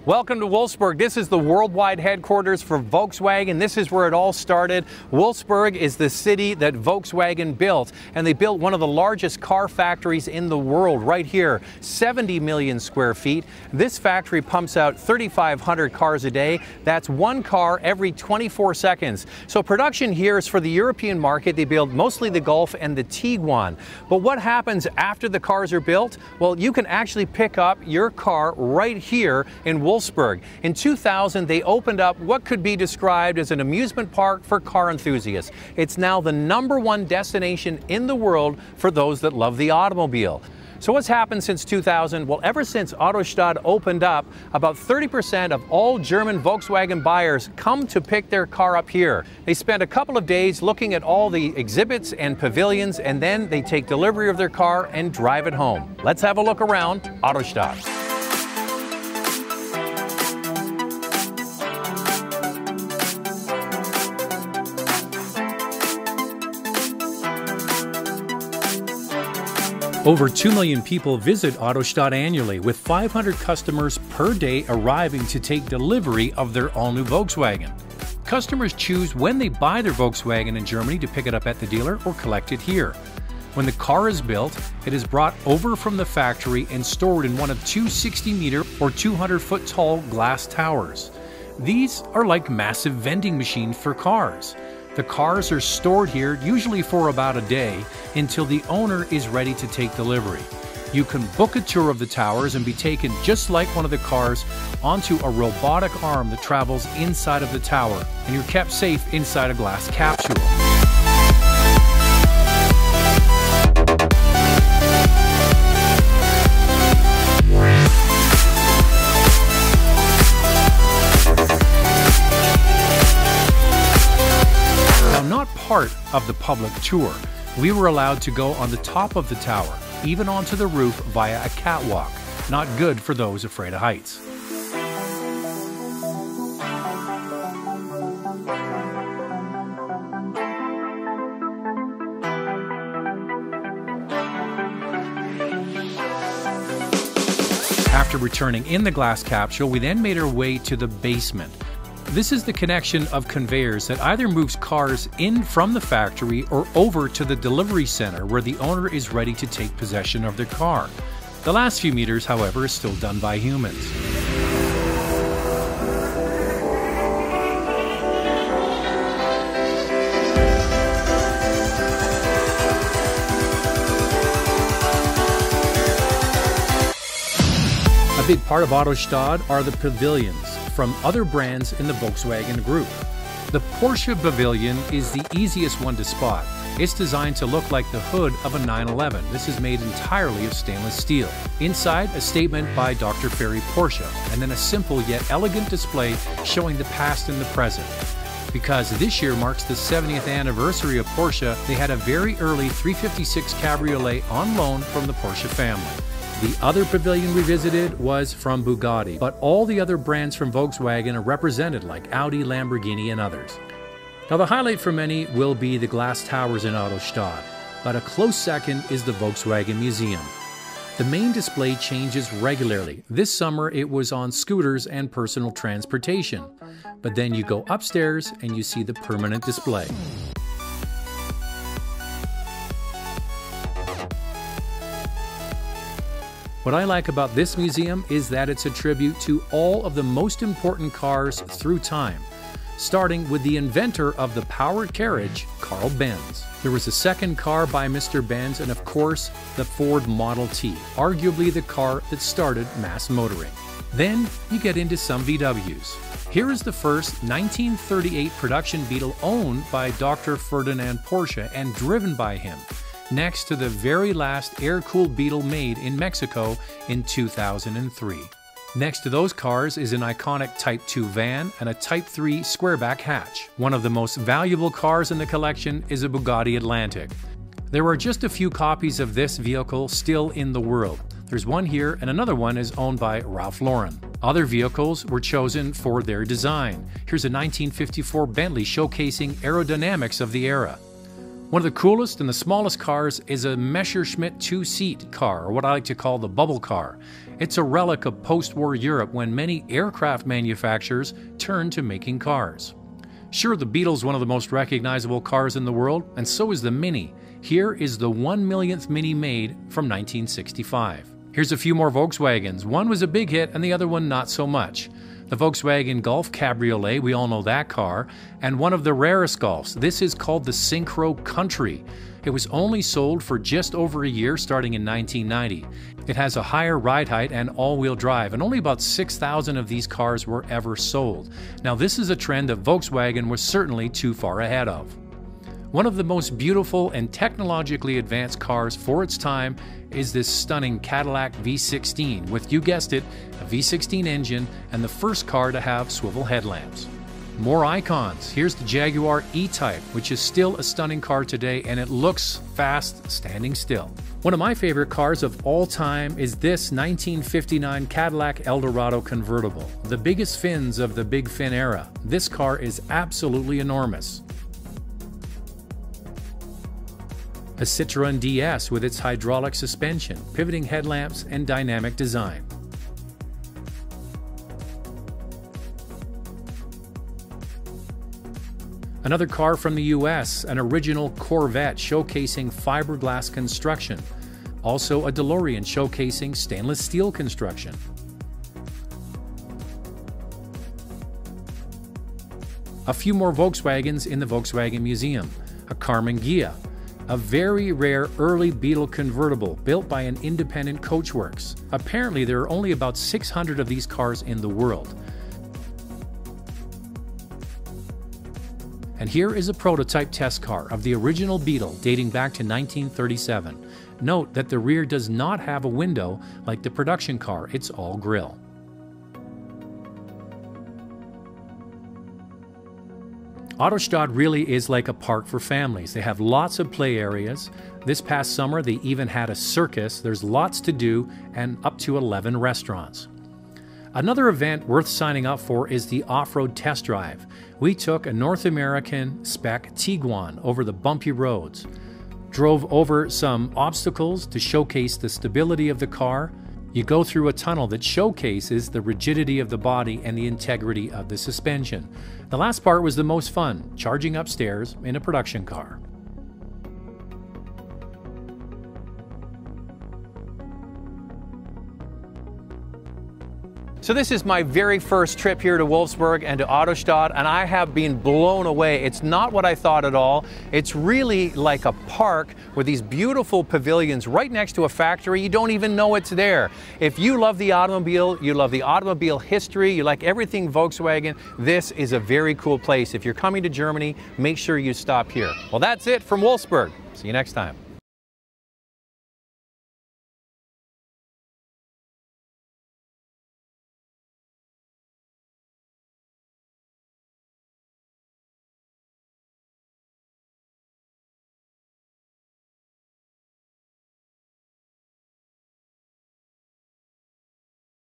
Welcome to Wolfsburg. This is the worldwide headquarters for Volkswagen. This is where it all started. Wolfsburg is the city that Volkswagen built, and they built one of the largest car factories in the world right here, 70 million square feet. This factory pumps out 3,500 cars a day. That's one car every 24 seconds. So production here is for the European market. They build mostly the Golf and the Tiguan. But what happens after the cars are built? Well, you can actually pick up your car right here in Wolfsburg. In 2000, they opened up what could be described as an amusement park for car enthusiasts. It's now the #1 destination in the world for those that love the automobile. So what's happened since 2000? Well, ever since Autostadt opened up, about 30% of all German Volkswagen buyers come to pick their car up here. They spend a couple of days looking at all the exhibits and pavilions, and then they take delivery of their car and drive it home. Let's have a look around Autostadt. Over 2 million people visit Autostadt annually, with 500 customers per day arriving to take delivery of their all-new Volkswagen. Customers choose when they buy their Volkswagen in Germany to pick it up at the dealer or collect it here. When the car is built, it is brought over from the factory and stored in one of two 60-meter or 200-foot tall glass towers. These are like massive vending machines for cars. The cars are stored here usually for about a day until the owner is ready to take delivery. You can book a tour of the towers and be taken just like one of the cars onto a robotic arm that travels inside of the tower, and you're kept safe inside a glass capsule. Part of the public tour, we were allowed to go on the top of the tower, even onto the roof via a catwalk. Not good for those afraid of heights. After returning in the glass capsule, we then made our way to the basement. This is the connection of conveyors that either moves cars in from the factory or over to the delivery center where the owner is ready to take possession of their car. The last few meters, however, is still done by humans. A big part of Autostadt are the pavilions from other brands in the Volkswagen group. The Porsche Pavilion is the easiest one to spot. It's designed to look like the hood of a 911. This is made entirely of stainless steel. Inside, a statement by Dr. Ferry Porsche, and then a simple yet elegant display showing the past and the present. Because this year marks the 70th anniversary of Porsche, they had a very early 356 Cabriolet on loan from the Porsche family. The other pavilion we visited was from Bugatti, but all the other brands from Volkswagen are represented, like Audi, Lamborghini, and others. Now, the highlight for many will be the glass towers in Autostadt, but a close second is the Volkswagen Museum. The main display changes regularly. This summer it was on scooters and personal transportation, but then you go upstairs and you see the permanent display. What I like about this museum is that it's a tribute to all of the most important cars through time, starting with the inventor of the powered carriage, Carl Benz. There was a second car by Mr. Benz, and of course, the Ford Model T, arguably the car that started mass motoring. Then you get into some VWs. Here is the first 1938 production Beetle owned by Dr. Ferdinand Porsche and driven by him, next to the very last air-cooled Beetle made in Mexico in 2003. Next to those cars is an iconic Type 2 van and a Type 3 squareback hatch. One of the most valuable cars in the collection is a Bugatti Atlantic. There are just a few copies of this vehicle still in the world. There's one here, and another one is owned by Ralph Lauren. Other vehicles were chosen for their design. Here's a 1954 Bentley showcasing aerodynamics of the era. One of the coolest and the smallest cars is a Messerschmitt two-seat car, or what I like to call the bubble car. It's a relic of post-war Europe when many aircraft manufacturers turned to making cars. Sure, the Beetle's one of the most recognizable cars in the world, and so is the Mini. Here is the 1 millionth Mini made from 1965. Here's a few more Volkswagens. One was a big hit and the other one not so much. The Volkswagen Golf Cabriolet, we all know that car, and one of the rarest Golfs. This is called the Synchro Country. It was only sold for just over a year starting in 1990. It has a higher ride height and all-wheel drive, and only about 6,000 of these cars were ever sold. Now this is a trend that Volkswagen was certainly too far ahead of. One of the most beautiful and technologically advanced cars for its time is this stunning Cadillac V16 with, you guessed it, a V16 engine and the first car to have swivel headlamps. More icons. Here's the Jaguar E-Type, which is still a stunning car today, and it looks fast standing still. One of my favorite cars of all time is this 1959 Cadillac Eldorado convertible, the biggest fins of the big fin era. This car is absolutely enormous. A Citroën DS with its hydraulic suspension, pivoting headlamps, and dynamic design. Another car from the US, an original Corvette showcasing fiberglass construction. Also a DeLorean showcasing stainless steel construction. A few more Volkswagens in the Volkswagen Museum. A Karmann Ghia, a very rare early Beetle convertible built by an independent coachworks. Apparently there are only about 600 of these cars in the world. And here is a prototype test car of the original Beetle dating back to 1937. Note that the rear does not have a window like the production car, it's all grille. Autostadt really is like a park for families. They have lots of play areas. This past summer they even had a circus. There's lots to do and up to 11 restaurants. Another event worth signing up for is the off-road test drive. We took a North American spec Tiguan over the bumpy roads, drove over some obstacles to showcase the stability of the car. You go through a tunnel that showcases the rigidity of the body and the integrity of the suspension. The last part was the most fun, charging upstairs in a production car. So this is my very first trip here to Wolfsburg and to Autostadt, and I have been blown away. It's not what I thought at all. It's really like a park with these beautiful pavilions right next to a factory. You don't even know it's there. If you love the automobile, you love the automobile history, you like everything Volkswagen, this is a very cool place. If you're coming to Germany, make sure you stop here. Well, that's it from Wolfsburg. See you next time.